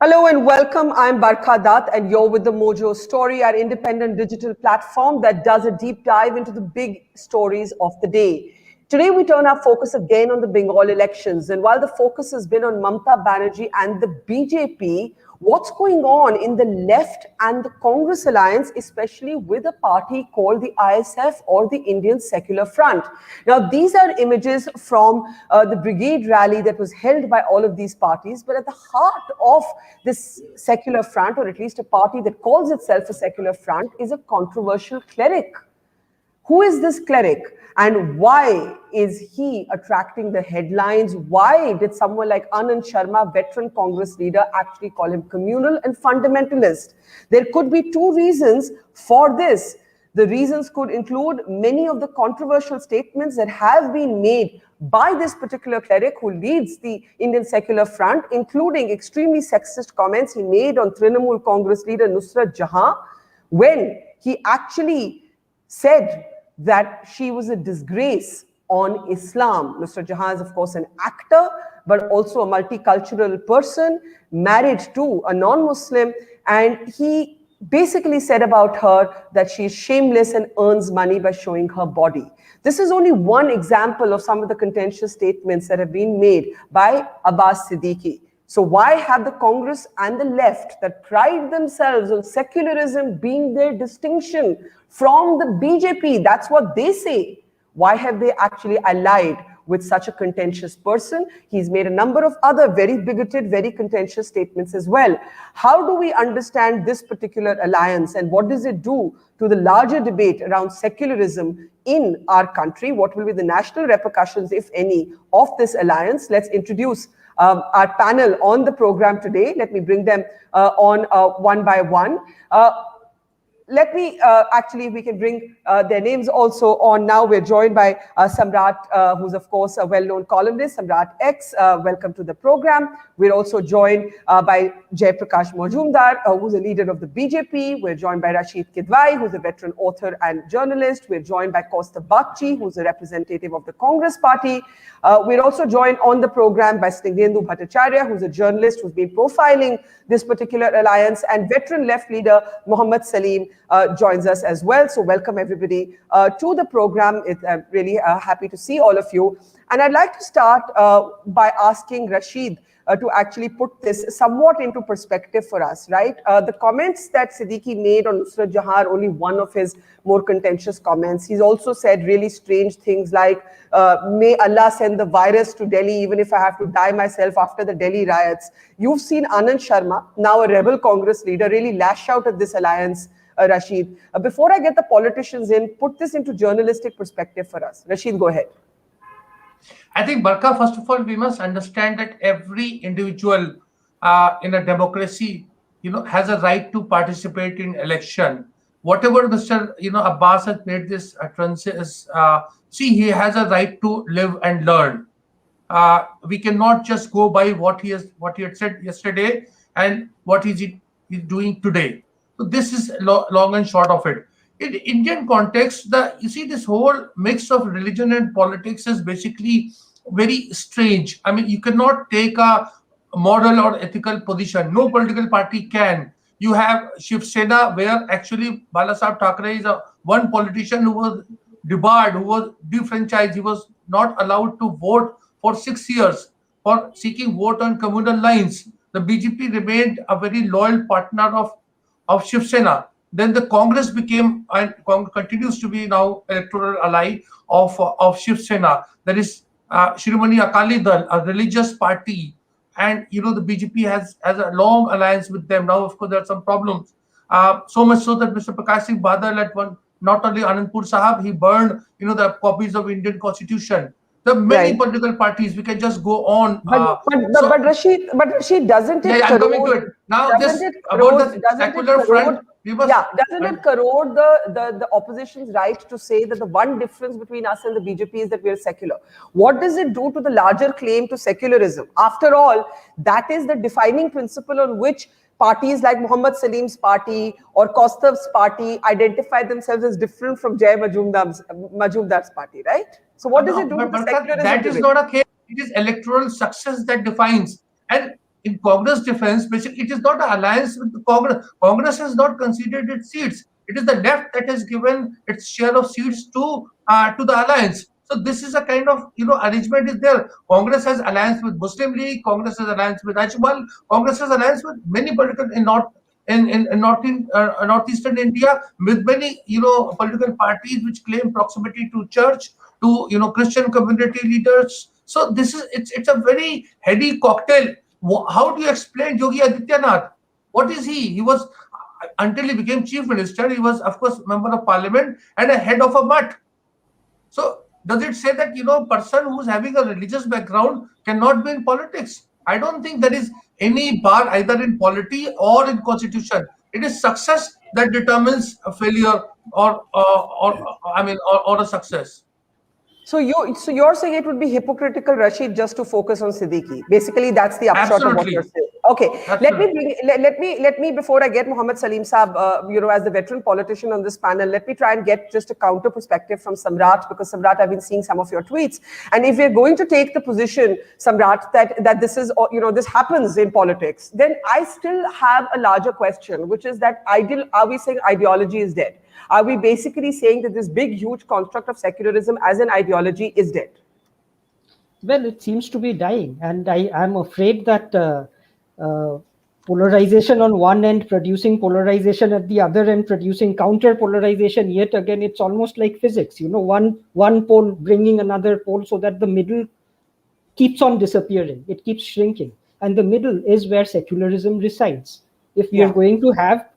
Hello and welcome. I'm Barkha Dutt and you're with the Mojo Story, our independent digital platform that does a deep dive into the big stories of the day. Today we turn our focus again on the Bengal elections, and while the focus has been on Mamata Banerjee and the BJP, what's going on in the left and the Congress alliance, especially with a party called the ISF or the Indian Secular Front. Now, these are images from the brigade rally that was held by all of these parties, but at the heart of this secular front, or at least a party that calls itself a secular front, is a controversial cleric. Who is this cleric and why is he attracting the headlines? Why did someone like Anand Sharma, veteran Congress leader, actually call him communal and fundamentalist? There could be two reasons for this. The reasons could include many of the controversial statements that have been made by this particular cleric who leads the Indian Secular Front, including extremely sexist comments he made on Trinamool Congress leader Nusrat Jahan when he actually said that she was a disgrace on Islam. Mr. Jahan is, of course, an actor, but also a multicultural person, married to a non-Muslim, and he basically said about her that she is shameless and earns money by showing her body. This is only one example of some of the contentious statements that have been made by Abbas Siddiqui. So why have the Congress and the left that pride themselves on secularism being their distinction from the BJP? That's what they say. Why have they actually allied with such a contentious person? He's made a number of other very bigoted, very contentious statements as well. How do we understand this particular alliance and what does it do to the larger debate around secularism in our country? What will be the national repercussions, if any, of this alliance? Let's introduce our panel on the program today. Let me bring them on one by one. Let me actually, we can bring their names also on now. We're joined by Samrat, who's of course a well-known columnist, Samrat X. Welcome to the program. We're also joined by Joy Prakash Majumdar, who's a leader of the BJP. We're joined by Rasheed Kidwai, who's a veteran author and journalist. We're joined by Koustav Bagchi, who's a representative of the Congress party. We're also joined on the program by Snighendu Bhattacharya, who's a journalist who's been profiling this particular alliance, and veteran left leader Mohammed Salim joins us as well. So welcome everybody to the program. I'm really happy to see all of you. And I'd like to start by asking Rasheed to actually put this somewhat into perspective for us, right? The comments that Siddiqui made on Nusrat Jahan are only one of his more contentious comments. He's also said really strange things like, may Allah send the virus to Delhi even if I have to die myself after the Delhi riots. You've seen Anand Sharma, now a rebel Congress leader, really lash out at this alliance, Rasheed. Before I get the politicians in, put this into journalistic perspective for us. Rasheed, go ahead. I think, Barkha, first of all, we must understand that every individual in a democracy, has a right to participate in election. Whatever Mr. Abbas has made this utterances, he has a right to live and learn. We cannot just go by what he had said yesterday and what he's doing today. So this is long and short of it. In Indian context, this whole mix of religion and politics is basically very strange. I mean, you cannot take a moral or ethical position. No political party can. You have Shiv Sena, where actually Balasaheb Thackeray is one politician who was debarred, who was defranchised. He was not allowed to vote for 6 years for seeking vote on communal lines. The BJP remained a very loyal partner of Shiv Sena. Then the Congress became and continues to be now electoral ally of Shiv Sena. That is Shiromani Akali Dal, a religious party, and the BJP has a long alliance with them. Now, of course, there are some problems. So much so that Mr. Prakash Singh Badal at one, not only Anandpur Sahab, he burned the copies of Indian Constitution. There are many political parties. We can just go on. But Rasheed, doesn't it? Yeah, I'm coming to it now. This about the secular front. Doesn't it corrode the opposition's right to say that the one difference between us and the BJP is that we are secular? What does it do to the larger claim to secularism? After all, that is the defining principle on which parties like Mohammed Salim's party or Koustav's party identify themselves as different from Joy Majumdar's party, right? So what does it do to the secularism? That is not a case. It is electoral success that defines. And in Congress defense, basically, it is not an alliance with the Congress. Congress has not conceded its seats. It is the left that has given its share of seats to the alliance. So this is a kind of arrangement is there. Congress has alliance with Muslim League. Congress has alliance with Ajmal. Congress has alliance with many political in northeastern India, with many political parties which claim proximity to church, to Christian community leaders. So this is it's a very heady cocktail. How do you explain Yogi Adityanath? What is he? He was, until he became chief minister, he was of course member of parliament and a head of a mutt. So does it say that person who's having a religious background cannot be in politics? I don't think there is any bar either in polity or in constitution. It is success that determines a failure or a success. So you're saying it would be hypocritical, Rashid, just to focus on Siddiqui. Basically, that's the upshot of what you're saying. Okay, let me before I get Mohammed Salim Saab, as the veteran politician on this panel, let me try and get just a counter perspective from Samrat, because Samrat, I've been seeing some of your tweets, and if we're going to take the position, Samrat, that this is this happens in politics, then I still have a larger question, which is that are we saying ideology is dead? Are we basically saying that this big, huge construct of secularism as an ideology is dead? Well, it seems to be dying. And I'm afraid that polarization on one end, producing polarization at the other end, producing counter-polarization yet again, it's almost like physics. One pole bringing another pole, so that the middle keeps on disappearing. It keeps shrinking. And the middle is where secularism resides. If we are going to have,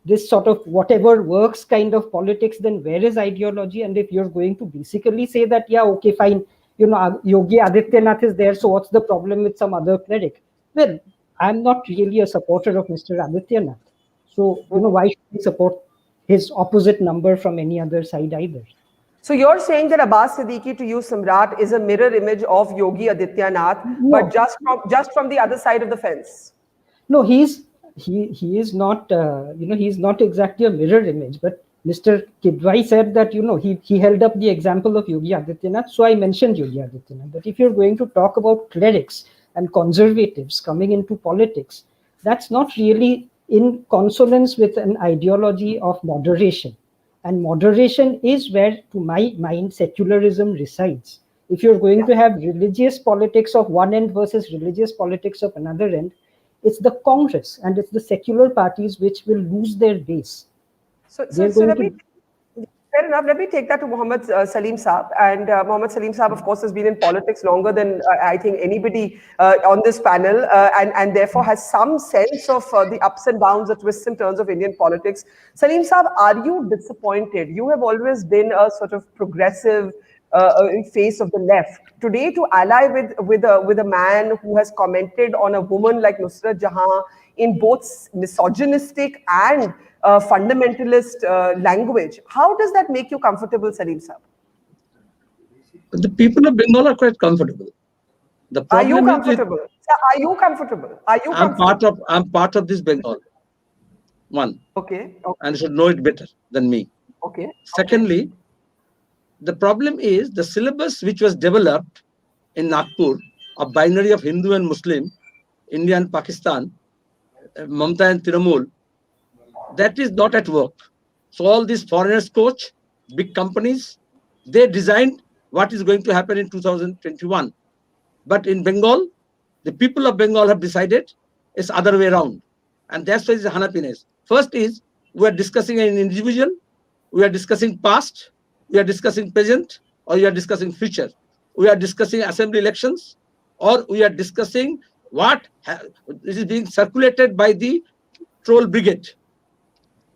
this sort of whatever works kind of politics, then where is ideology? And if you're going to basically say that, yeah, okay, fine, Yogi Adityanath is there, so what's the problem with some other cleric? Well, I'm not really a supporter of Mr. Adityanath. So, why should we support his opposite number from any other side either? So you're saying that Abbas Siddiqui, to use Samrat, is a mirror image of Yogi Adityanath, but just from the other side of the fence? No, he is not, he's not exactly a mirror image, but Mr. Kidwai said that, he held up the example of Yogi Adityanath. So I mentioned Yogi Adityanath, that if you're going to talk about clerics and conservatives coming into politics, that's not really in consonance with an ideology of moderation. And moderation is where, to my mind, secularism resides. If you're going to have religious politics of one end versus religious politics of another end, it's the Congress and it's the secular parties which will lose their base. So fair enough. Let me take that to Mohammed Salim Saab. And Mohammed Salim Saab, of course, has been in politics longer than I think anybody on this panel, and therefore has some sense of the ups and downs, the twists and turns of Indian politics. Salim Saab, are you disappointed? You have always been a sort of progressive face of the left. Today, to ally with a man who has commented on a woman like Nusrat Jahan in both misogynistic and fundamentalist language, how does that make you comfortable, Salim Saab? The people of Bengal are quite comfortable. The problem are you comfortable? Are you comfortable? Are you comfortable? I'm part of this Bengal. One. Okay. And you should know it better than me. Okay. Secondly, the problem is the syllabus which was developed in Nagpur, a binary of Hindu and Muslim, India and Pakistan, Mamata and Trinamool, that is not at work. So all these foreigners coach, big companies, they designed what is going to happen in 2021. But in Bengal, the people of Bengal have decided it's other way around. And that's why it's unhappiness. First is, we are discussing an individual, we are discussing past, we are discussing present, or we are discussing future. We are discussing assembly elections, or we are discussing what is being circulated by the troll brigade.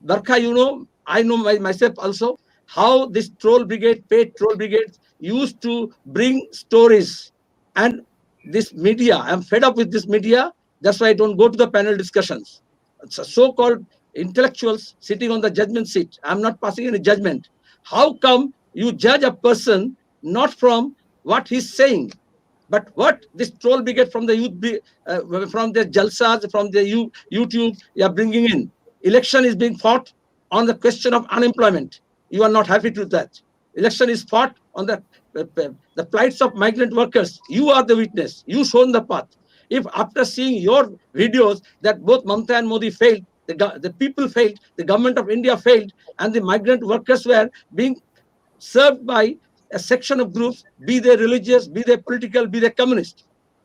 Barkha, I know myself also, how this troll brigade, paid troll brigades used to bring stories. And this media, I'm fed up with this media, that's why I don't go to the panel discussions. So-called intellectuals sitting on the judgment seat. I'm not passing any judgment. How come you judge a person not from what he's saying, but what this troll brigade from the youth, from the jalsas, from the YouTube, you are bringing in? Election is being fought on the question of unemployment. You are not happy to that. Election is fought on the plights of migrant workers. You are the witness. You shown the path. If after seeing your videos that both Mamata and Modi failed, the people failed, the government of India failed, and the migrant workers were being served by a section of groups, be they religious, be they political, be they communist.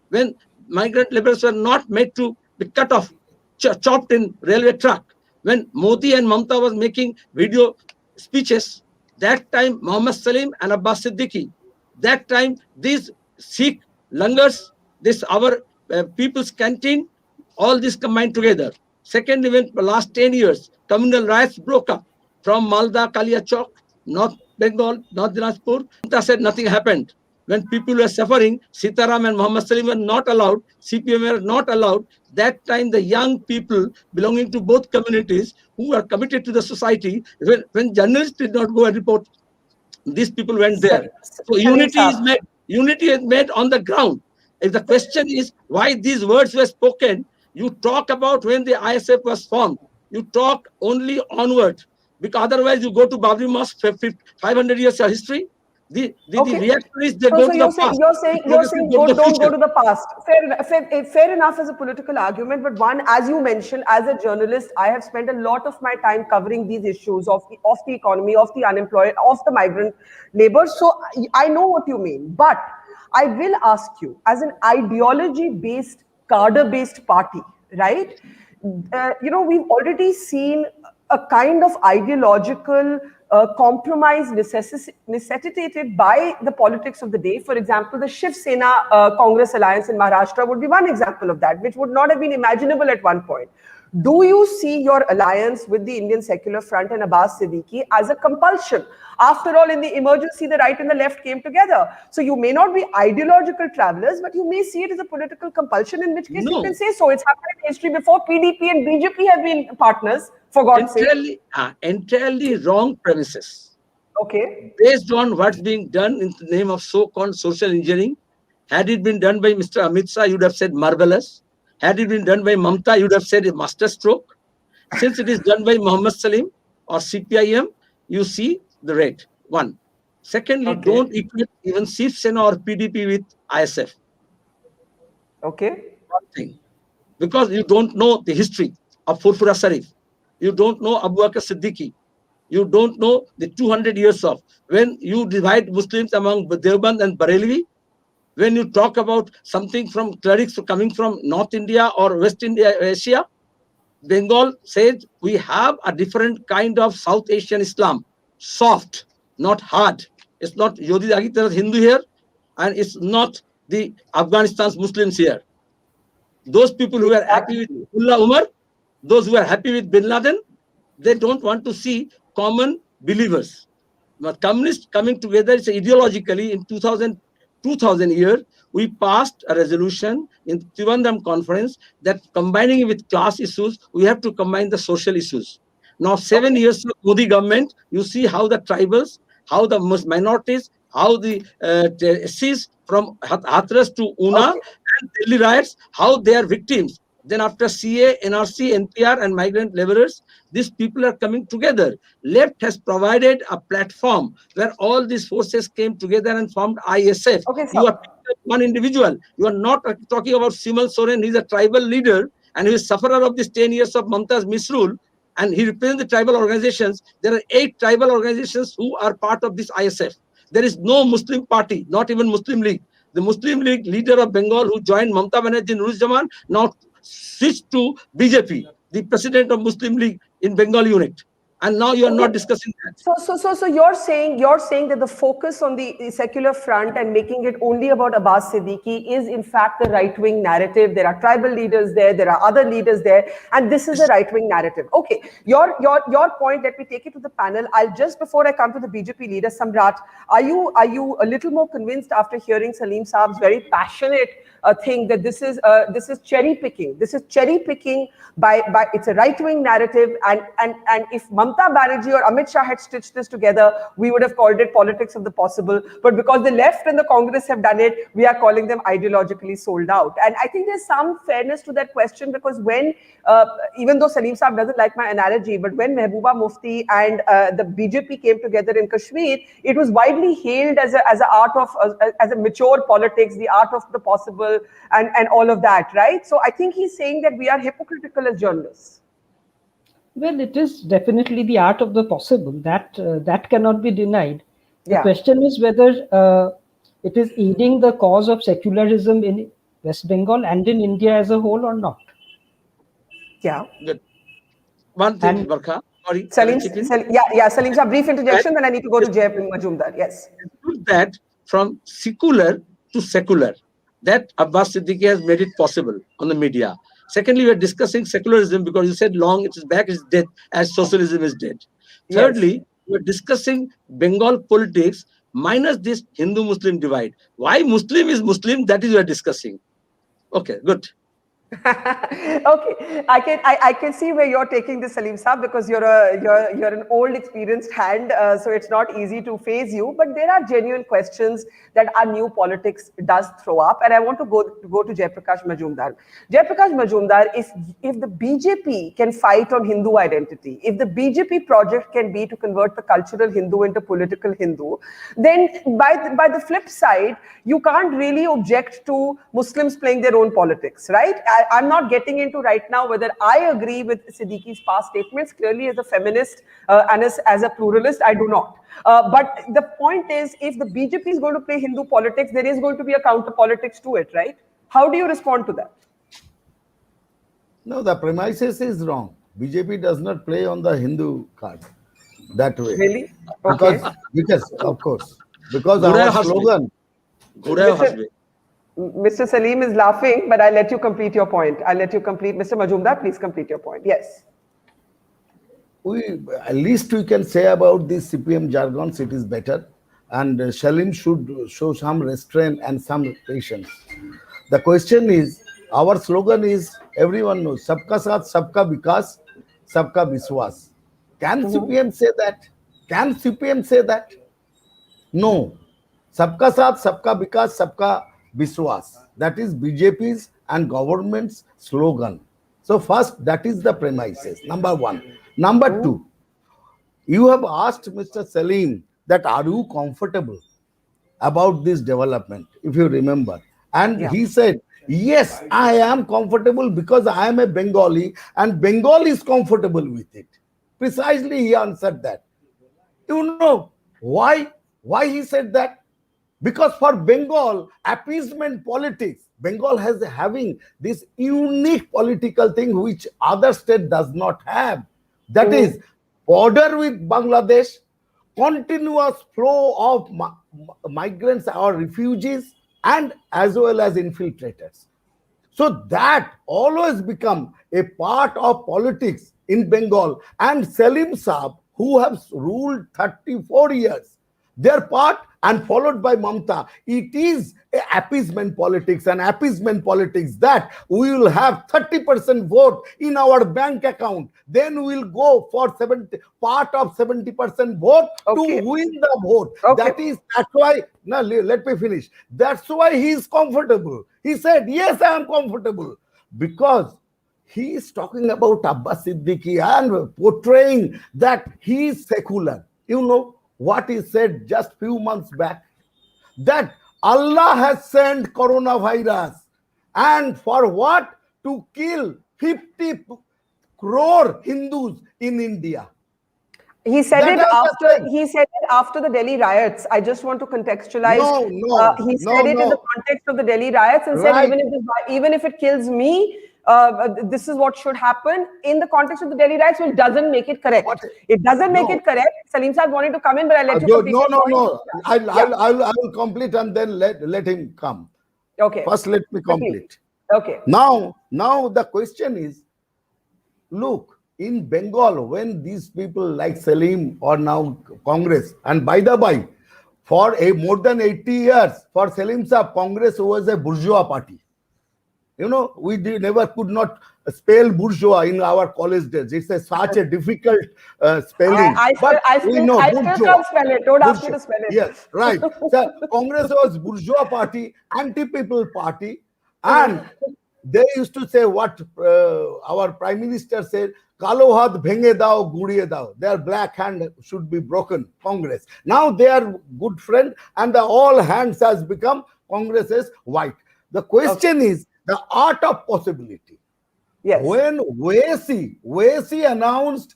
When migrant laborers were not made to be cut off, chopped in railway track, when Modi and Mamata was making video speeches, that time Mohammed Salim and Abbas Siddiqui, that time these Sikh langars, this our people's canteen, all this combined together. Second event, last 10 years, communal riots broke up from Malda, Kalia Chowk, North Bengal, North Dinajpur. Mamata said nothing happened. When people were suffering, Sitaram and Muhammad Salim were not allowed, CPM were not allowed. That time, the young people belonging to both communities who were committed to the society, when journalists did not go and report, these people went there. So unity is made on the ground. If the question is why these words were spoken, you talk about when the ISF was formed. You talk only onward, because otherwise you go to Babri Mosque, 500 years of history. The reactionaries, they go to the past. You're saying don't go to the past. Fair enough as a political argument, but one, as you mentioned, as a journalist, I have spent a lot of my time covering these issues of the economy, of the unemployed, of the migrant labor. So I know what you mean, but I will ask you, as an ideology-based, cadre-based party, right? We've already seen a kind of ideological compromise necessitated by the politics of the day. For example, the Shiv Sena Congress alliance in Maharashtra would be one example of that, which would not have been imaginable at one point. Do you see your alliance with the Indian Secular Front and Abbas Siddiqui as a compulsion? After all, in the emergency, the right and the left came together. So you may not be ideological travelers, but you may see it as a political compulsion, in which case you can say so. It's happened in history before. PDP and BJP have been partners, for God's sake. Entirely wrong premises. Okay. Based on what's being done in the name of so-called social engineering. Had it been done by Mr. Amit Shah, you'd have said marvelous. Had it been done by Mamata, you'd have said a masterstroke. Since it is done by Muhammad Salim or CPIM, you see the rate. One. Secondly, don't equate even Shiv Sena or PDP with ISF. Okay. One thing. Because you don't know the history of Furfura Sharif. You don't know Abu Bakr Siddiqui. You don't know the 200 years of when you divide Muslims among Deoband and Barelvi. When you talk about something from clerics coming from North India or West India, Asia, Bengal says we have a different kind of South Asian Islam, soft, not hard. It's not Yodi Agitara's Hindu here, and it's not the Afghanistan's Muslims here. Those people who are happy with Mullah Umar, those who are happy with Bin Laden, they don't want to see common believers. But communists coming together, it's ideologically in 2000 year, we passed a resolution in Trivandrum conference that combining it with class issues, we have to combine the social issues. Now, 7 years of Modi government, you see how the tribals, how the minorities, how the SCs from Hathras to Una and Delhi riots, how they are victims. Then after CA, NRC, NPR and migrant laborers, these people are coming together. Left has provided a platform where all these forces came together and formed ISF. You are one individual. You are not talking about Simal Soren. He's a tribal leader and he is sufferer of this 10 years of Mamata's misrule. And he represents the tribal organizations. There are 8 tribal organizations who are part of this ISF. There is no Muslim party, not even Muslim League. The Muslim League leader of Bengal who joined Mamata Banerjee in Nuruzzaman now switched to BJP, the president of Muslim League in Bengal unit. And now you are not discussing that. So you're saying that the focus on the secular front and making it only about Abbas Siddiqui is in fact the right-wing narrative. There are tribal leaders there are other leaders there, and this is a right-wing narrative. Okay, your point, let me take it to the panel. I'll just, before I come to the BJP leader, Samrat, are you a little more convinced after hearing Salim Saab's very passionate thing that this is cherry picking? This is cherry picking by it's a right-wing narrative, and if Mamata Mamata Banerjee or Amit Shah had stitched this together, we would have called it politics of the possible. But because the left and the Congress have done it, we are calling them ideologically sold out. And I think there's some fairness to that question, because when, even though Salim Saab doesn't like my analogy, but when Mehbooba Mufti and the BJP came together in Kashmir, it was widely hailed as a mature politics, the art of the possible, and all of that, right? So I think he's saying that we are hypocritical as journalists. Well, it is definitely the art of the possible. That cannot be denied. The question is whether it is aiding the cause of secularism in West Bengal and in India as a whole or not. Yeah. Good. One thing, Barkha. Sorry. Salim, Salim, a brief interjection, then I need to go to Joy Majumdar. Yes. That from secular to secular, that Abbas Siddiqui has made it possible on the media. Secondly, we are discussing secularism because you said long its back is dead as socialism is dead. Thirdly, we are discussing Bengal politics minus this Hindu-Muslim divide. Why Muslim is Muslim, that is we are discussing. Okay, good. Okay, I can see where you're taking this, Salim Saab, because you're an old, experienced hand, so it's not easy to phase you. But there are genuine questions that our new politics does throw up, and I want to go to Joy Prakash Majumdar. Joy Prakash Majumdar, if the BJP can fight on Hindu identity, if the BJP project can be to convert the cultural Hindu into political Hindu, then by the flip side, you can't really object to Muslims playing their own politics, right? I'm not getting into right now whether I agree with Siddiqui's past statements. Clearly, as a feminist and as a pluralist, I do not. But the point is, if the BJP is going to play Hindu politics, there is going to be a counter politics to it, right? How do you respond to that? No, the premises is wrong. BJP does not play on the Hindu card that way. Really? Okay. Because of course, because our slogan. Mr. Salim is laughing, but I'll let you complete your point. I'll let you complete. Mr. Majumdar, please complete your point. Yes. At least we can say about this CPM jargons, it is better. And Salim should show some restraint and some patience. The question is, our slogan is, everyone knows, Sabka Saath, Sabka Vikas, Sabka Viswas. Can CPM say that? Can CPM say that? No. Sabka Saath, Sabka Vikas, Sabka Viswas. That is BJP's and government's slogan. So first, that is the premises, number one. Number two, you have asked Mr. Salim that are you comfortable about this development, if you remember. And he said, yes, I am comfortable because I am a Bengali and Bengal is comfortable with it. Precisely he answered that. You know why he said that? Because for Bengal, appeasement politics, Bengal has having this unique political thing which other state does not have. That is border with Bangladesh, continuous flow of migrants or refugees, and as well as infiltrators. So that always become a part of politics in Bengal. And Salim Saab, who has ruled 34 years, their part and followed by Mamata, it is appeasement politics, and appeasement politics that we will have 30% vote in our bank account. Then we will go for part of 70% vote to win the vote. That's why, now let me finish. That's why he is comfortable. He said, yes, I am comfortable. Because he is talking about Abbas Siddiqui and portraying that he is secular. You know what he said just few months back? That Allah has sent coronavirus. And for what? To kill 50 crore Hindus in India. He said it after the Delhi riots. I just want to contextualize. He said it in the context of the Delhi riots and said even if it kills me, this is what should happen in the context of the Delhi riots, which doesn't make it correct. It doesn't make it correct. Salim Saab wanted to come in, but I'll let you complete. No. I will complete and then let him come. Okay. First, let me complete. Okay. Now the question is, look, in Bengal, when these people like Salim or now Congress, and by the by, for more than 80 years, for Salim Saab, Congress was a bourgeois party. You know, we could not spell bourgeois in our college days. It's such a difficult spelling. I still can't spell it. Don't ask me to spell it. Yes, right. So Congress was bourgeois party, anti-people party, and they used to say what our Prime Minister said, Kalo hat bhenge dao, gudiye dao. Their black hand should be broken, Congress. Now they are good friend, and all hands has become Congress's white. The question is the art of possibility. Yes. When Wesi announced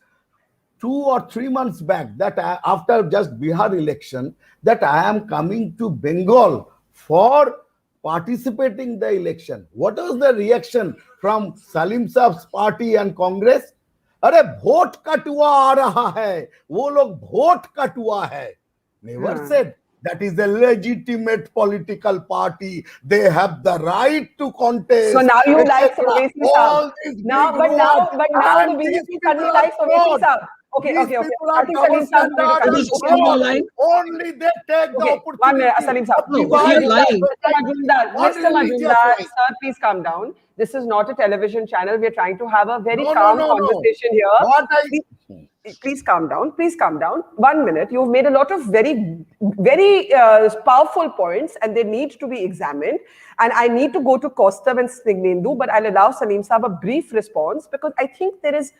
2 or 3 months back that after just Bihar election, that I am coming to Bengal for participating the election. What was the reaction from Salim Saab's party and Congress? अरे vote कटुआ आ रहा है, वो लोग vote कटुआ है. Never said that is a legitimate political party. They have the right to contest. So now you like Wesi Saab. Now the BJP suddenly likes Wesi Saab. Okay. I think Salim Saab. Only they take the opportunity. 1 minute, Salim Saab. Mr. Majumdar, sir, please calm down. This is not a television channel. We are trying to have a very calm conversation here. Please calm down. Please calm down. 1 minute. You've made a lot of very, very powerful points, and they need to be examined. And I need to go to Koustav and Snighendu, but I'll allow Salim Saab a brief response because I think there is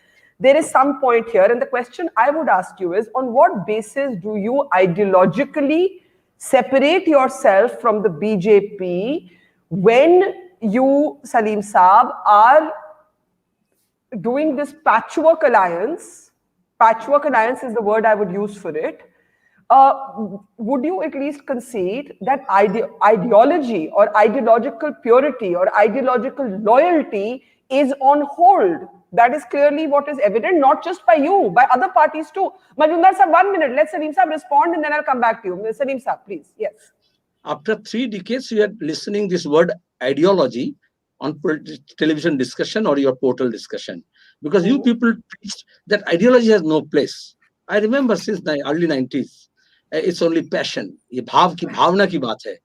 some point here. And the question I would ask you is, on what basis do you ideologically separate yourself from the BJP when you, Salim Saab, are doing this patchwork alliance? Patchwork alliance is the word I would use for it. Would you at least concede that ideology or ideological purity or ideological loyalty is on hold? That is clearly what is evident, not just by you, by other parties too. Majumdar sir, 1 minute. Let Salim Saab respond and then I'll come back to you. Salim Saab, please. Yes. After 3 decades, you are listening this word ideology on television discussion or your portal discussion. Because you people preached that ideology has no place. I remember since the early 90s, it's only passion. Ye bhavna ki baat hai.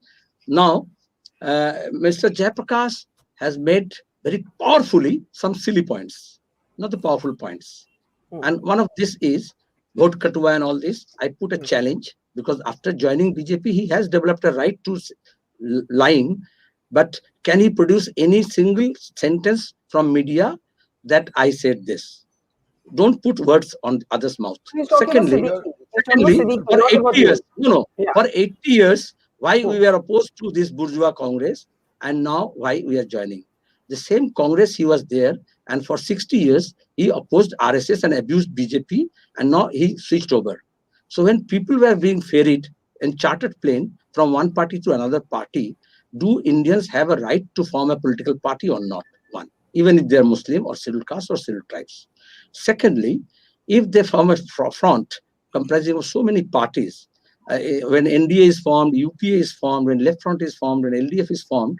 Now, Mr. Joy Prakash has made very powerfully some silly points, not the powerful points. And one of this is vote katwa and all this. I put a challenge because after joining BJP, he has developed a right to lying. But can he produce any single sentence from media that I said this? Don't put words on others' mouth. Secondly, for 80 years, for 80 years, why we were opposed to this bourgeois Congress and now why we are joining. The same Congress he was there, and for 60 years, he opposed RSS and abused BJP, and now he switched over. So when people were being ferried in chartered plane from one party to another party, do Indians have a right to form a political party or not? One, even if they're Muslim or scheduled caste or scheduled tribes. Secondly, if they form a front comprising of so many parties, when NDA is formed, UPA is formed, when Left Front is formed, when LDF is formed,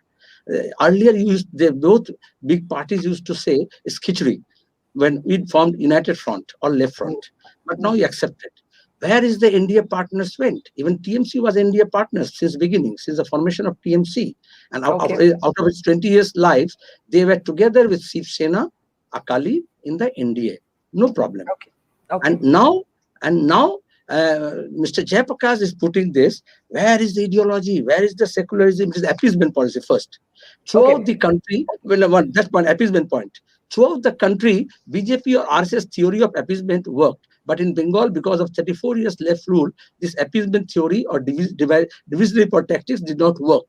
earlier both big parties used to say it's khichdi when we formed United Front or Left Front, but now you accept it. Where is the NDA partners went? Even TMC was NDA partners since beginning, since the formation of TMC, and out of its 20 years lives, they were together with Shiv Sena, Akali in the NDA, no problem. And now Mr. Joy Prakash is putting this. Where is the ideology? Where is the secularism? It is appeasement policy first. Throughout the country, that's one appeasement point. Throughout the country, BJP or RSS theory of appeasement worked. But in Bengal, because of 34 years left rule, this appeasement theory or divisory tactics did not work.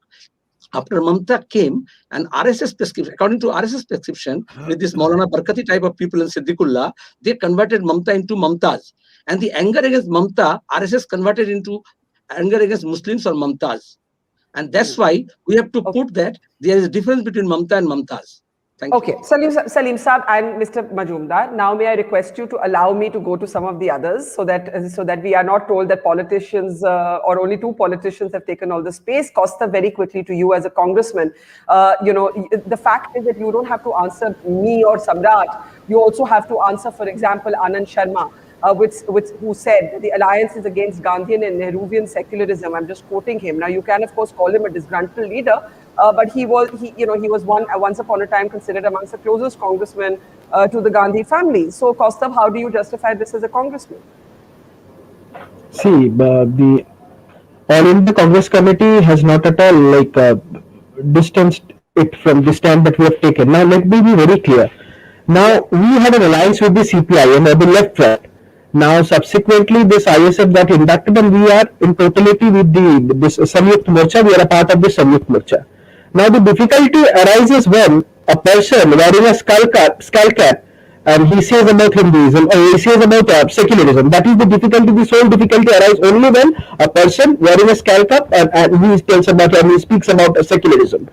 After Mamata came, and RSS prescription, according to RSS prescription, with this Maulana Barkati type of people in Siddiqullah, they converted Mamata into Mamtas. And the anger against Mamata, RSS converted into anger against Muslims or Mamtas. And that's why we have to put that there is a difference between Mamata and Mamtas. Thank you. Salim Saab and Mr. Majumdar, now may I request you to allow me to go to some of the others so that we are not told that politicians or only 2 politicians have taken all the space. Koustav, very quickly to you as a congressman. The fact is that you don't have to answer me or Samrat. You also have to answer, for example, Anand Sharma, who said the alliance is against Gandhian and Nehruvian secularism. I'm just quoting him. Now, you can, of course, call him a disgruntled leader, but he was once upon a time considered amongst the closest congressmen to the Gandhi family. So, Koustav, how do you justify this as a congressman? See, the All India Congress Committee has not at all distanced it from the stand that we have taken. Now, let me be very clear. Now, we had an alliance with the CPI and the left front. Now, subsequently, this ISF got inducted, and we are in totality with this Samyukt Morcha. We are a part of the Samyukt Morcha. Now, the difficulty arises when a person wearing a skull cap and he says about Hinduism or he says about secularism. That is the difficulty. The sole difficulty arises only when a person wearing a skull cap and he tells about and he speaks about secularism.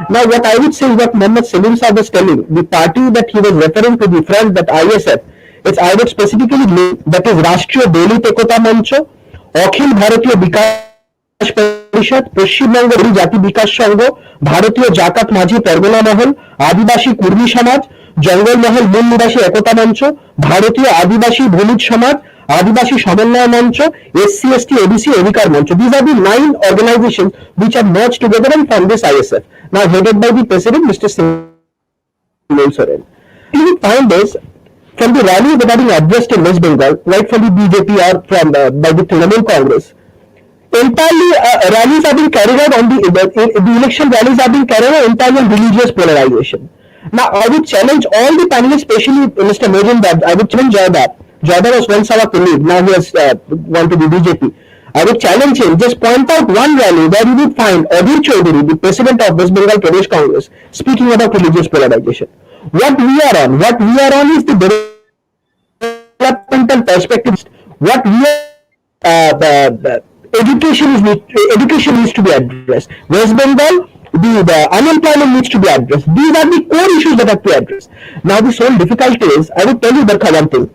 Now, what I would say is what Mohammed Salim Saab was telling, the party that he was referring to, the front, that ISF, it's I would specifically name that is Rashtriya Dalit Ekota Mancho, Akhil Bharatiya Bikash Parishad, Paschim Banga Jati Bikash Sangho, Bharatiya Jakat Majhi Pargana Mahal, Adibashi Kurmi Samaj, Jangal Mahal Mul Nibashi Ekota Mancho, Bharatiya Adibashi Bhumij Samaj, Adibashi Samanaya Mancho, SC, ST, ABC, Adhikar Mancho. These are the 9 organizations which are merged together and form this ISF. Now headed by the president, Mr. Snighendu Bhattacharya. You will find this from the rallies that are being addressed in West Bengal, right from the BJP or from by the Trinamool Congress. Entirely rallies are being carried out on the election rallies are being carried out entirely on religious polarization. Now I would challenge all the panelists, especially Mr. Majumdar. I would challenge Joydar. Joydar was once our colleague. Now he has gone to the BJP. I would challenge him. Just point out one rally where you would find Adhir Chowdhary, the president of West Bengal Pradesh Congress, speaking about religious polarization. What we are on is the developmental perspective. What we are education needs to be addressed. West Bengal, the unemployment needs to be addressed. These are the core issues that have to address. Now the sole difficulty is, I would tell you, Barkha, one thing.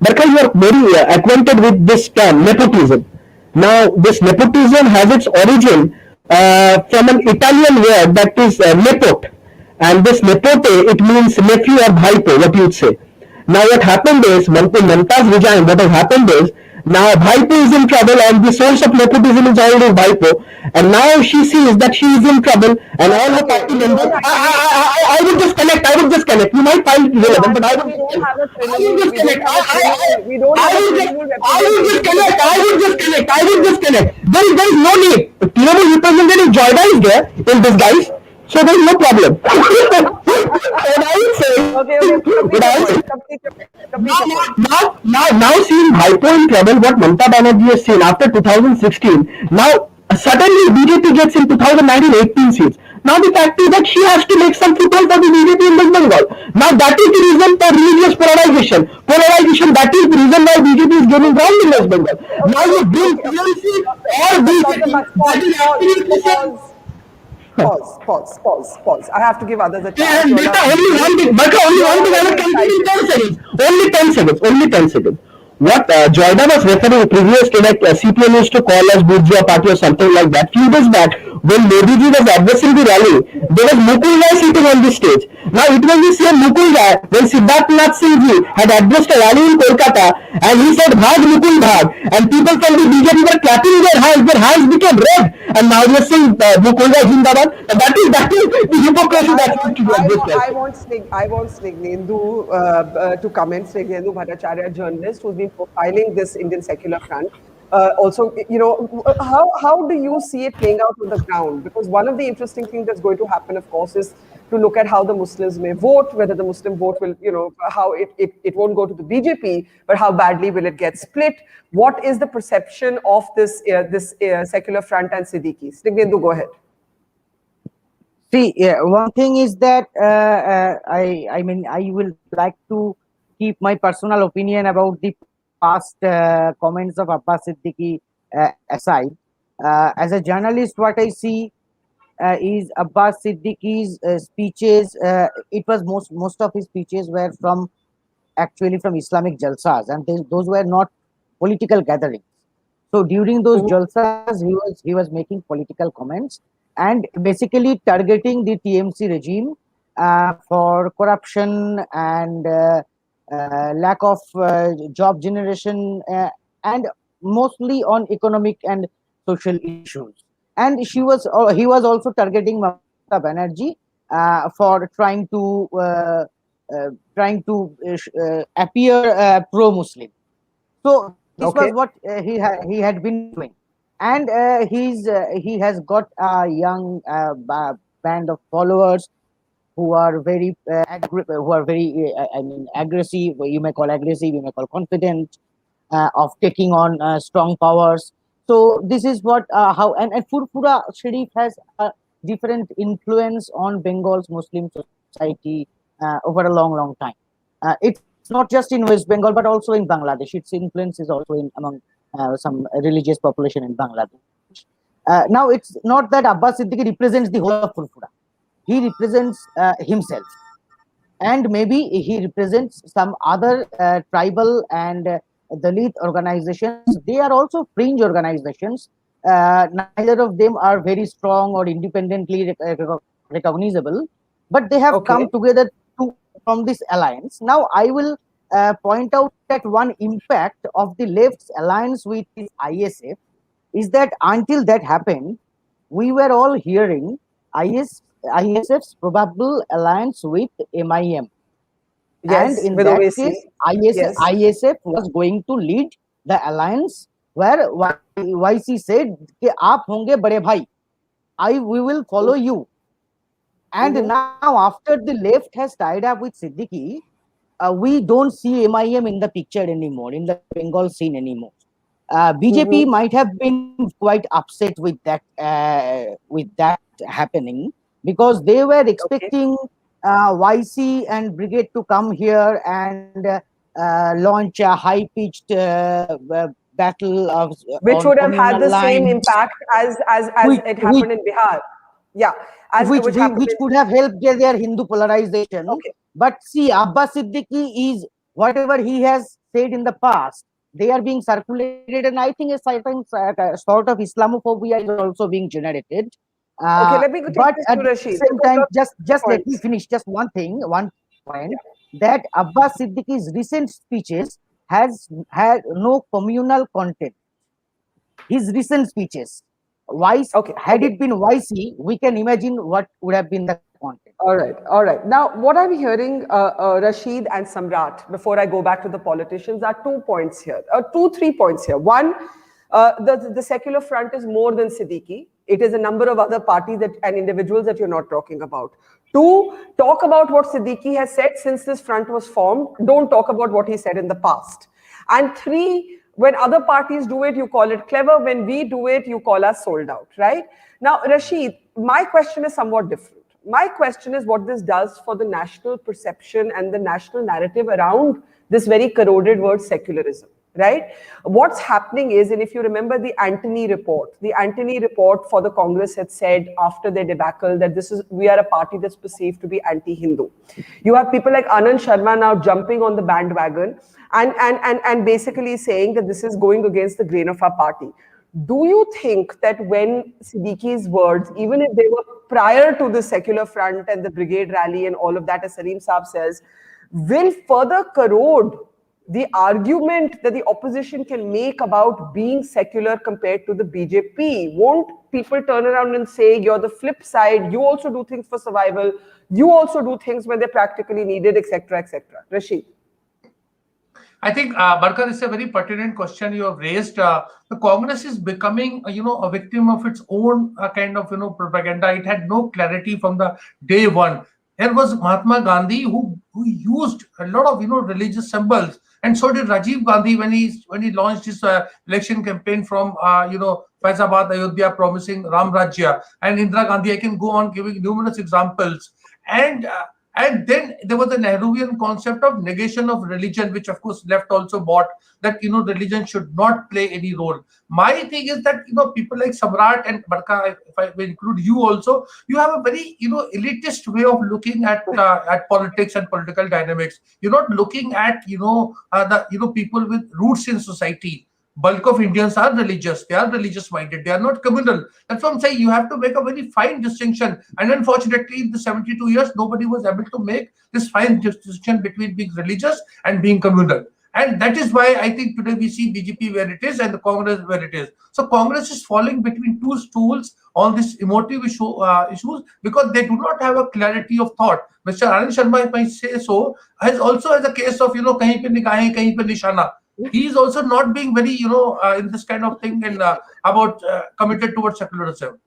Barkha, you are very acquainted with this term, nepotism. Now, this nepotism has its origin from an Italian word that is nepot. And this nepote, it means nephew or bhaipo, what you would say. Now, what happened is, when Mamata's resigned, what has happened is, now bhaipo is in trouble and the source of nepotism is always bhaipo. And now she sees that she is in trouble and all her party members. I would just connect. You might find it relevant, but I would just connect. There is no need. Trinamool representative Joyda is there in disguise. So there is no problem. Now seeing Bhaipo in trouble, what Mamata Banerjee has seen after 2016, now suddenly BJP gets in 2019 18 seats. Now the fact is that she has to make some foothold for the BJP in West Bengal. Now that is the reason for religious polarization. That is the reason why BJP is gaining ground in West Bengal. Now you bring TLC or BJP. Pause. I have to give others a chance. Only one thing. Only 10 seconds. What Joyda was referring previously, like CPM used to call us bourgeois party or something like that. Few days back, when Banerjee was addressing the rally, there was Mukul Rai sitting on the stage. Now it was the same Mukul Rai when Siddharth Nath Singh ji had addressed a rally in Kolkata and he said Bhag Mukul Bhag, and people from the BJP were clapping their hands became red, and now they are saying Mukul Rai Zindabad. That is the hypocrisy that needs to be addressed. I want Snighendu to comment. Snighendu Bhattacharya, journalist who's been profiling this Indian secular front. Also, how do you see it playing out on the ground? Because one of the interesting things that's going to happen, of course, is to look at how the Muslims may vote, whether the Muslim vote will, how it won't go to the BJP, but how badly will it get split? What is the perception of this secular front and Siddiqui? Snighendu, go ahead. See, one thing is that I will like to keep my personal opinion about the past comments of Abbas Siddiqui aside. As a journalist, what I see is Abbas Siddiqui's speeches. It was most of his speeches were actually from Islamic jalsas, and those were not political gatherings. So during those jalsas, he was making political comments and basically targeting the TMC regime for corruption and lack of job generation and mostly on economic and social issues. And he was also targeting Mamata Mamata Banerjee for trying to appear pro-Muslim. So this was what he had been doing, and he has got a young band of followers who are very aggressive. You may call aggressive, you may call confident, of taking on strong powers. So this is what how and Furfura Sharif has a different influence on Bengal's Muslim society over a long time. It's not just in West Bengal but also in Bangladesh. Its influence is also in among some religious population in Bangladesh. Now it's not that Abbas Siddiqui represents the whole of Furfura. He represents himself, and maybe he represents some other tribal and Dalit organizations. They are also fringe organizations. Neither of them are very strong or independently recognizable, but they have come together to form this alliance. Now I will point out that one impact of the left's alliance with the ISF is that until that happened, we were all hearing ISF's probable alliance with MIM. Yes, and in with that OAC. case, Yes. ISF was going to lead the alliance, where YC said, "Ke aap honge bade bhai, we will follow you." And now, after the left has tied up with Siddiqui, we don't see MIM in the picture anymore, in the Bengal scene anymore. BJP might have been quite upset with that happening, because they were expecting YC and Brigade to come here and launch a high-pitched battle of Which would have had communal the same lines, impact as it happened in Bihar. Yeah, which happened could have helped their Hindu polarization. But see, Abbas Siddiqui is whatever he has said in the past, they are being circulated, and I think a certain sort of Islamophobia is also being generated. Let me take But this at to the Rasheed. same time, just let me points. finish just one point, that Abbas Siddiqui's recent speeches has had no communal content. His recent speeches, had it been YC, we can imagine what would have been the content. All right. Now, what I'm hearing, Rasheed and Samrat, before I go back to the politicians, are 2 points here, 3 points here. One, the secular front is more than Siddiqui. It is a number of other parties and individuals that you're not talking about. Two, talk about what Siddiqui has said since this front was formed. Don't talk about what he said in the past. And three, when other parties do it, you call it clever. When we do it, you call us sold out, right? Now, Rasheed, my question is somewhat different. My question is what this does for the national perception and the national narrative around this very corroded word secularism, right? What's happening is, and if you remember the Antony report for the Congress had said after their debacle that we are a party that's perceived to be anti-Hindu. You have people like Anand Sharma now jumping on the bandwagon and basically saying that this is going against the grain of our party. Do you think that when Siddiqui's words, even if they were prior to the secular front and the brigade rally and all of that, as Salim Saab says, will further corrode the argument that the opposition can make about being secular compared to the BJP? Won't people turn around and say, you're the flip side, you also do things for survival, you also do things when they're practically needed, etc., etc.? Rasheed. I think, Barkha, this is a very pertinent question you have raised. The Congress is becoming, a victim of its own kind of, propaganda. It had no clarity from the day one. There was Mahatma Gandhi who used a lot of, religious symbols, and so did Rajiv Gandhi when he launched his election campaign from, Faizabad, Ayodhya, promising Ram Rajya, and Indira Gandhi. I can go on giving numerous examples. And then there was the Nehruvian concept of negation of religion, which of course left also bought, that religion should not play any role. My thing is that people like Samrat and Barkha, if I will include you also, you have a very elitist way of looking at politics and political dynamics. You're not looking at the people with roots in society. Bulk of Indians are religious. They are religious minded. They are not communal. That's what I'm saying. You have to make a very fine distinction. And unfortunately, in the 72 years, nobody was able to make this fine distinction between being religious and being communal. And that is why I think today we see BJP where it is and the Congress where it is. So Congress is falling between two stools on this emotive issues because they do not have a clarity of thought. Mr. Anand Sharma, if I say so, has a case of, kahin pe nigahein, kahin pe nishana. He is also not being very, in this kind of thing and about committed towards secularism.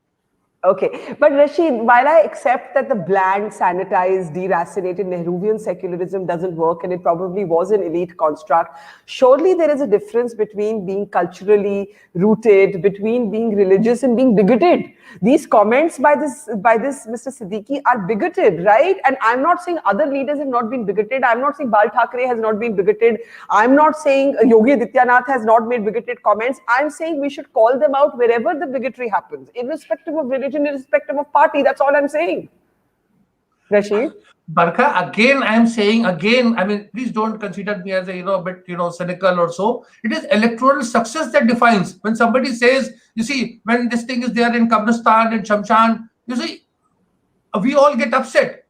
Okay, but Rasheed, while I accept that the bland, sanitized, deracinated Nehruvian secularism doesn't work and it probably was an elite construct, surely there is a difference between being culturally rooted, between being religious and being bigoted. These comments by this Mr. Siddiqui are bigoted, right? And I'm not saying other leaders have not been bigoted. I'm not saying Bal Thackeray has not been bigoted. I'm not saying Yogi Adityanath has not made bigoted comments. I'm saying we should call them out wherever the bigotry happens, irrespective of religion, irrespective of party. That's all I'm saying. Rasheed? Barkha, again, I am saying again, I mean, please don't consider me as a bit, cynical or so. It is electoral success that defines. When somebody says, you see, when this thing is there in Kabristan and Shamshan, you see, we all get upset.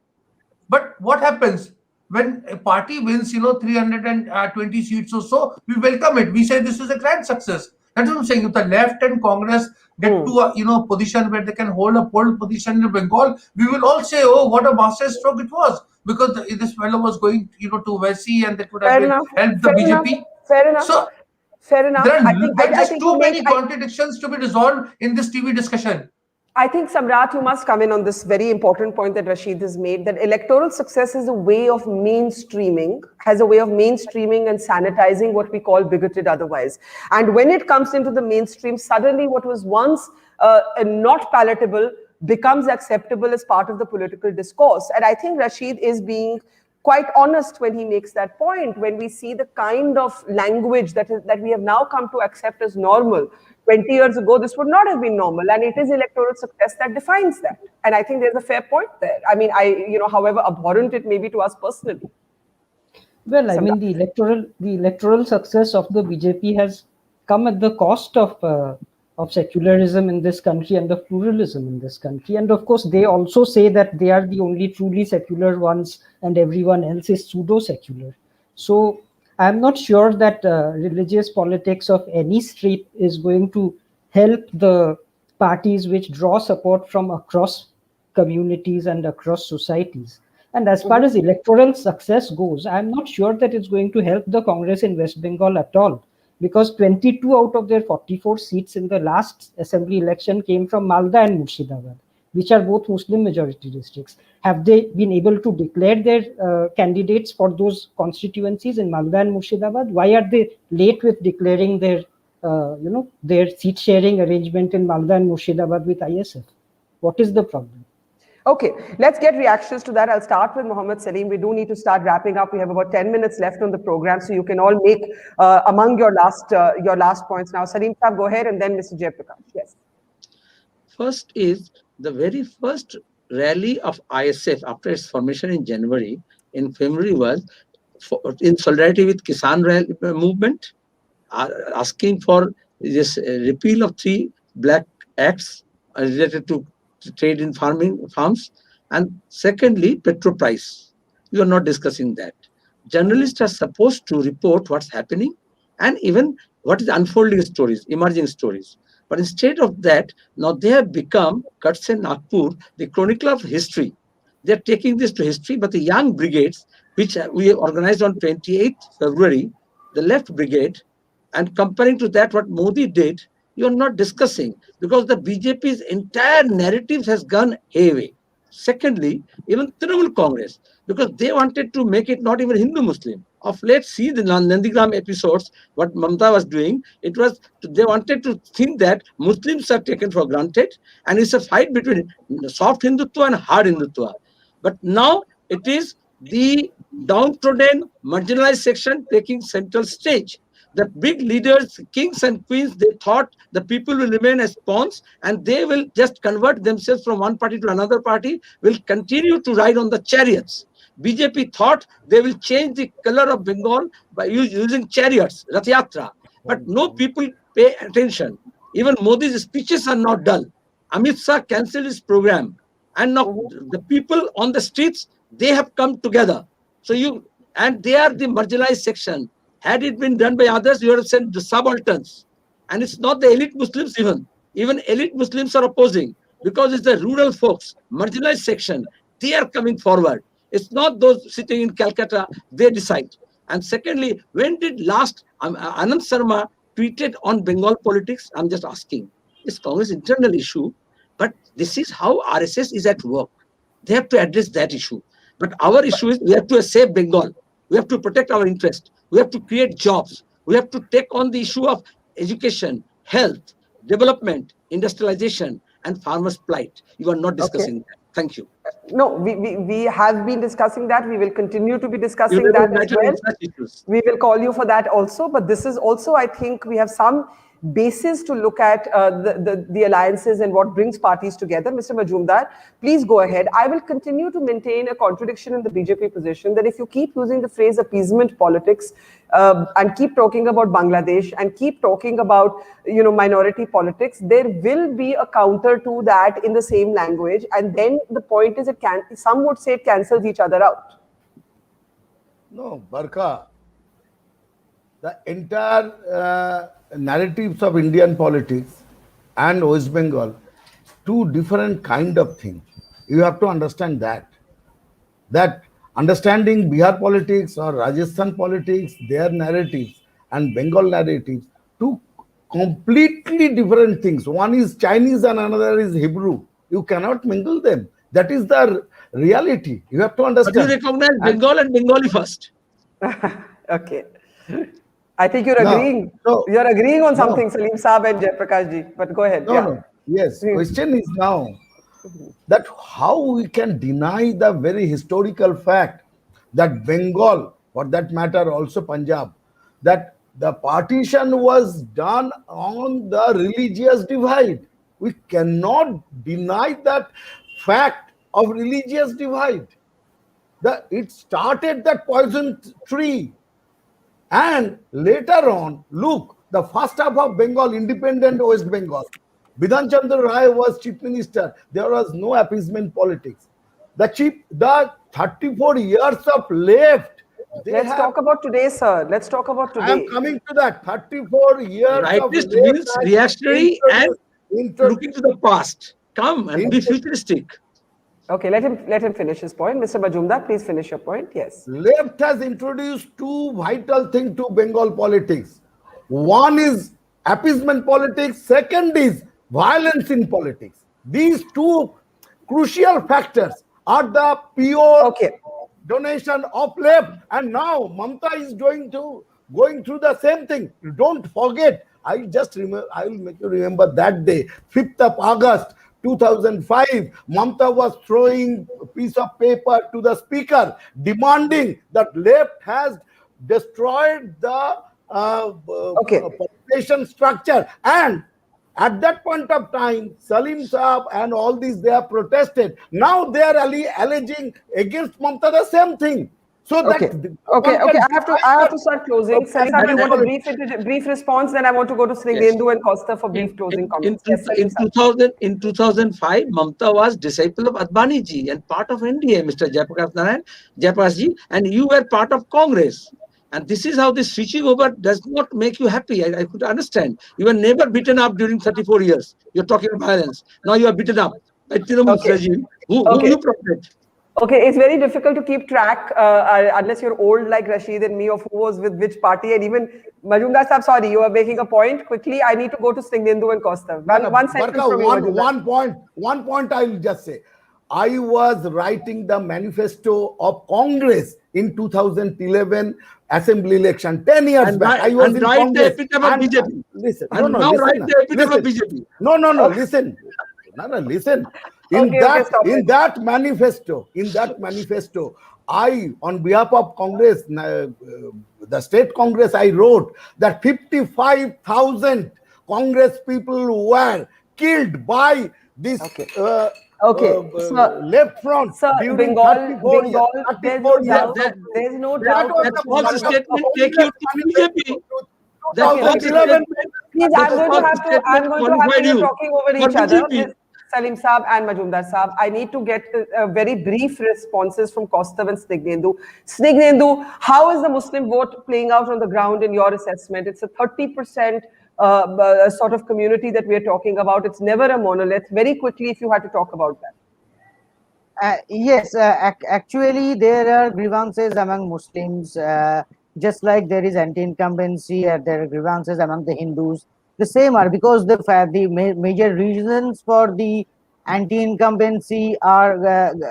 But what happens when a party wins, 320 seats or so, we welcome it. We say this is a grand success. That's what I'm saying. If the left and Congress get to a position where they can hold a pole position in Bengal, we will all say, oh, what a masterstroke it was, because this fellow was going, to Wesi and that would have helped the BJP. Fair enough. So fair enough. There are just too many contradictions to be resolved in this TV discussion. I think, Samrat, you must come in on this very important point that Rasheed has made, that electoral success is a way of mainstreaming, has a way of mainstreaming and sanitizing what we call bigoted otherwise. And when it comes into the mainstream, suddenly what was once not palatable becomes acceptable as part of the political discourse. And I think Rasheed is being quite honest when he makes that point, when we see the kind of language that we have now come to accept as normal. 20 years ago, this would not have been normal, and it is electoral success that defines that. And I think there's a fair point there. I mean, however abhorrent it may be to us personally. Well, I mean, the electoral success of the BJP has come at the cost of secularism in this country and of pluralism in this country. And of course, they also say that they are the only truly secular ones and everyone else is pseudo-secular. So I'm not sure that religious politics of any street is going to help the parties which draw support from across communities and across societies. And as far as electoral success goes, I'm not sure that it's going to help the Congress in West Bengal at all, because 22 out of their 44 seats in the last assembly election came from Malda and Murshidabad, which are both Muslim majority districts. Have they been able to declare their candidates for those constituencies in Malda and Murshidabad? Why are they late with declaring their seat sharing arrangement in Malda and Murshidabad with ISF? What is the problem? Okay, let's get reactions to that. I'll start with Mohammed Salim. We do need to start wrapping up. We have about 10 minutes left on the program, so you can all make among your last points now. Salim, go ahead, and then Mr. Joy Prakash. Yes. First is the very first rally of ISF after its formation in January. In February was in solidarity with Kisan movement, asking for this repeal of 3 black acts related to trade in farms, and secondly, petrol price. We are not discussing that. Journalists are supposed to report what's happening and even what is unfolding stories, emerging stories. But instead of that, now they have become, Cuts and Nagpur, the chronicle of history. They are taking this to history, but the young brigades, which we organized on 28th February, the left brigade, and comparing to that what Modi did, you are not discussing, because the BJP's entire narrative has gone hayway. Secondly, even Trinamool Congress, because they wanted to make it not even Hindu-Muslim. Of late, see the Nandigram episodes, what Mamata was doing, it was, they wanted to think that Muslims are taken for granted, and it's a fight between soft Hindutva and hard Hindutva. But now it is the downtrodden, marginalized section taking central stage. The big leaders, kings and queens, they thought the people will remain as pawns and they will just convert themselves from one party to another party, will continue to ride on the chariots. BJP thought they will change the color of Bengal by using chariots, Rath Yatra. But no people pay attention. Even Modi's speeches are not dull. Amit Shah cancelled his program. And now the people on the streets, they have come together. So and they are the marginalized section. Had it been done by others, you would have sent the subalterns. And it's not the elite Muslims even. Even elite Muslims are opposing because it's the rural folks, marginalized section. They are coming forward. It's not those sitting in Calcutta, they decide. And secondly, when did last Anand Sharma tweeted on Bengal politics? I'm just asking. It's Congress internal issue, but this is how RSS is at work. They have to address that issue. But our issue is we have to save Bengal. We have to protect our interest. We have to create jobs. We have to take on the issue of education, health, development, industrialization, and farmers' plight. You are not discussing that. Thank you. No, we have been discussing that. We will continue to be discussing that as well. We will call you for that also. But this is also, I think, we have some basis to look at the alliances and what brings parties together. Mr. Majumdar, please go ahead. I will continue to maintain a contradiction in the BJP position that if you keep using the phrase appeasement politics and keep talking about Bangladesh and keep talking about minority politics, there will be a counter to that in the same language. And then the point is, some would say it cancels each other out. No, Barkha, the entire narratives of Indian politics and West Bengal, two different kind of things. You have to understand that understanding Bihar politics or Rajasthan politics, their narratives, and Bengal narratives, two completely different things. One is Chinese and another is Hebrew. You cannot mingle them. That is the reality. You have to understand. But you recognize Bengal and Bengali first. Okay. I think you're agreeing. You're agreeing on something, Salim Saab and Joy Prakash ji. But go ahead. No. Yes. Question is now that how we can deny the very historical fact that Bengal, for that matter also Punjab, that the partition was done on the religious divide. We cannot deny that fact of religious divide. It started that poison tree. And later on, look, the first half of Bengal, independent West Bengal, Bidhan Chandra Rai was chief minister. There was no appeasement politics. The 34 years of left. Let's talk about today, sir. Let's talk about today. I am coming to that. 34 years Rightist of left means reactionary and looking to the past. Come and be futuristic. Okay, let him finish his point. Mr. Majumdar, please finish your point. Yes. Left has introduced two vital things to Bengal politics. One is appeasement politics. Second is violence in politics. These two crucial factors are the pure donation of left. And now Mamata is going through the same thing. Don't forget. I will make you remember that day, 5th of August. 2005, Mamata was throwing a piece of paper to the speaker demanding that left has destroyed the population structure. And at that point of time, Salim Saab and all these, they have protested. Now they are alleging against Mamata the same thing. So I have to start closing. Salim Saab, you want a brief response, then I want to go to Snighendu and Koustav for brief closing comments. In 2005, Mamata was disciple of Advani ji and part of NDA, Mr. Joy Prakash ji, and you were part of Congress. And this is how this switching over does not make you happy. I could understand. You were never beaten up during 34 years. You're talking about violence. Now you are beaten up by Trinamool's regime. Who you protect? Okay, it's very difficult to keep track unless you're old like Rasheed and me of who was with which party. And even Majumdar Sahab, sorry, you are making a point. Quickly, I need to go to Snighendu and Koustav. One sentence from you, one point I will just say. I was writing the manifesto of Congress in 2011 assembly election, 10 years back. I was in Congress. Listen. Listen. In that manifesto, I, on behalf of Congress, the state Congress, I wrote that 55,000 Congress people were killed by this left front. Sir, during Bengal, there's no doubt. That false statement take you to BJP. Please, I'm going to have to, you're talking over each other. Salim Saab and Majumdar Saab. I need to get very brief responses from Koustav and Snighendu. Snighendu, how is the Muslim vote playing out on the ground in your assessment? It's a 30% sort of community that we are talking about. It's never a monolith. Very quickly, if you had to talk about that. Yes, actually, there are grievances among Muslims, just like there is anti-incumbency, there are grievances among the Hindus. The same are because the major reasons for the anti-incumbency are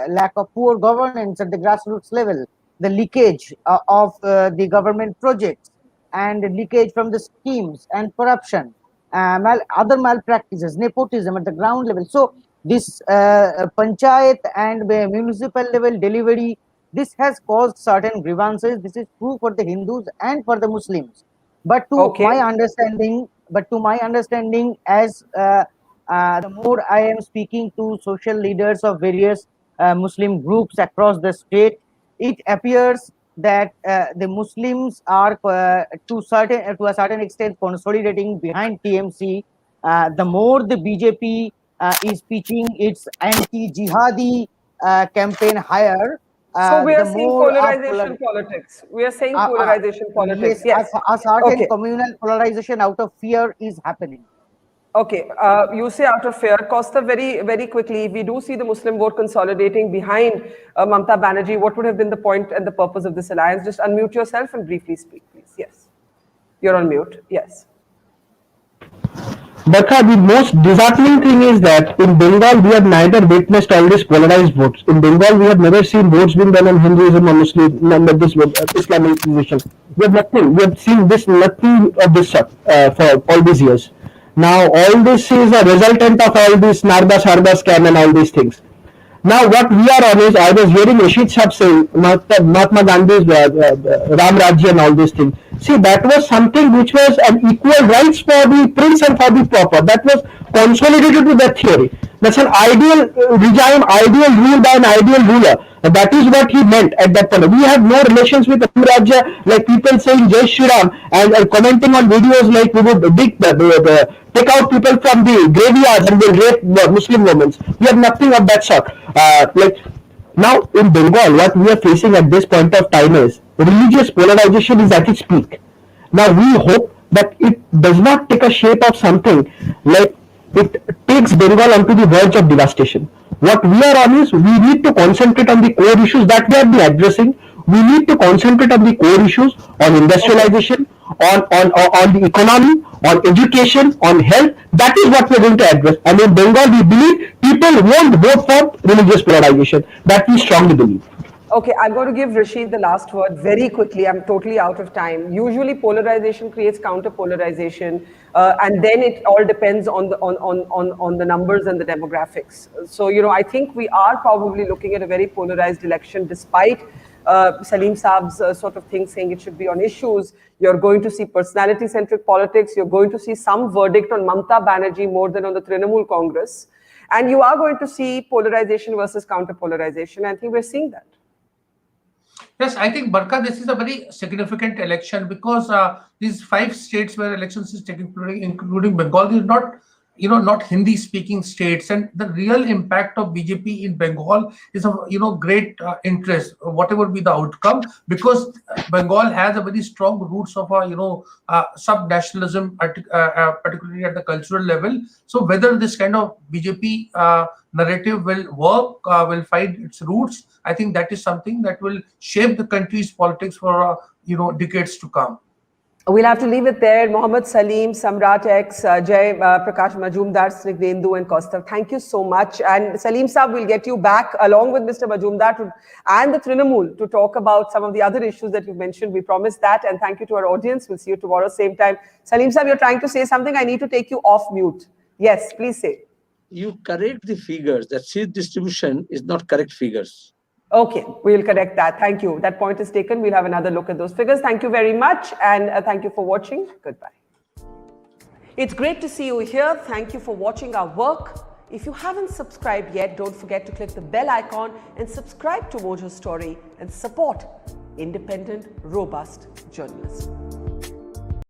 lack of poor governance at the grassroots level, the leakage of the government projects, and leakage from the schemes, and corruption, other malpractices, nepotism at the ground level. So this panchayat and municipal level delivery, this has caused certain grievances. This is true for the Hindus and for the Muslims. But to my understanding, as the more I am speaking to social leaders of various Muslim groups across the state, it appears that the Muslims are to a certain extent consolidating behind TMC. The more the BJP is pitching its anti-jihadi campaign higher. So we are seeing polarization politics. We are saying polarization politics. Yes. A certain communal polarization out of fear is happening. Okay, you say out of fear. Koustav, very, very quickly, if we do see the Muslim vote consolidating behind Mamata Banerjee, what would have been the point and the purpose of this alliance? Just unmute yourself and briefly speak, please. Yes. You're on mute. Yes. Barkha, the most disheartening thing is that in Bengal we have neither witnessed all these polarized votes. In Bengal we have never seen votes being done on Hinduism or Muslim, this Islamization. We have nothing. We have seen nothing of this sort for all these years. Now all this is a resultant of all this Narda scam and all these things. Now what we are on is, I was hearing Rasheed Saab saying Mahatma Gandhi's Ram Rajya and all these things. See, that was something which was an equal rights for the prince and for the pauper. That was consolidated to that theory. That's an ideal regime, ideal rule by an ideal ruler. That is what he meant at that point. We have no relations with Ram Rajya, like people saying Jai Shri Ram and commenting on videos like we would take out people from the graveyards and will rape Muslim women. We have nothing of that sort. Now in Bengal, what we are facing at this point of time is religious polarization is at its peak. Now we hope that it does not take a shape of something like it takes Bengal onto the verge of devastation. What we are on is, we need to concentrate on the core issues that we have been addressing. We need to concentrate on the core issues, on industrialization, on the economy, on education, on health. That is what we are going to address. And in Bengal, we believe people won't vote for religious polarization. That we strongly believe. Okay, I'm going to give Rasheed the last word very quickly. I'm totally out of time. Usually polarization creates counter-polarization, and then it all depends on the numbers and the demographics. So, I think we are probably looking at a very polarized election, despite Salim Saab's sort of thing saying it should be on issues. You're going to see personality-centric politics. You're going to see some verdict on Mamata Banerjee more than on the Trinamool Congress. And you are going to see polarization versus counter-polarization. I think we're seeing that. Yes, I think, Barkha, this is a very significant election because these 5 states where elections is taking place, including Bengal, is not, not Hindi-speaking states, and the real impact of BJP in Bengal is of, great interest, whatever be the outcome, because Bengal has a very strong roots of sub-nationalism, particularly at the cultural level. So whether this kind of BJP narrative will work, will find its roots, I think that is something that will shape the country's politics for decades to come. We'll have to leave it there. Mohammed Salim, Samrat X, Joy Prakash Majumdar, Snighendu and Koustav, thank you so much. And Salim Saab, we'll get you back along with Mr. Majumdar and the Trinamool to talk about some of the other issues that you mentioned. We promised that. And thank you to our audience. We'll see you tomorrow, same time. Salim Saab, you're trying to say something. I need to take you off mute. Yes, please say. You correct the figures. That seat distribution is not correct figures. Okay, we will correct that. Thank you. That point is taken. We'll have another look at those figures. Thank you very much. And thank you for watching. Goodbye. It's great to see you here. Thank you for watching our work. If you haven't subscribed yet, don't forget to click the bell icon and subscribe to Mojo Story and support independent, robust journalism.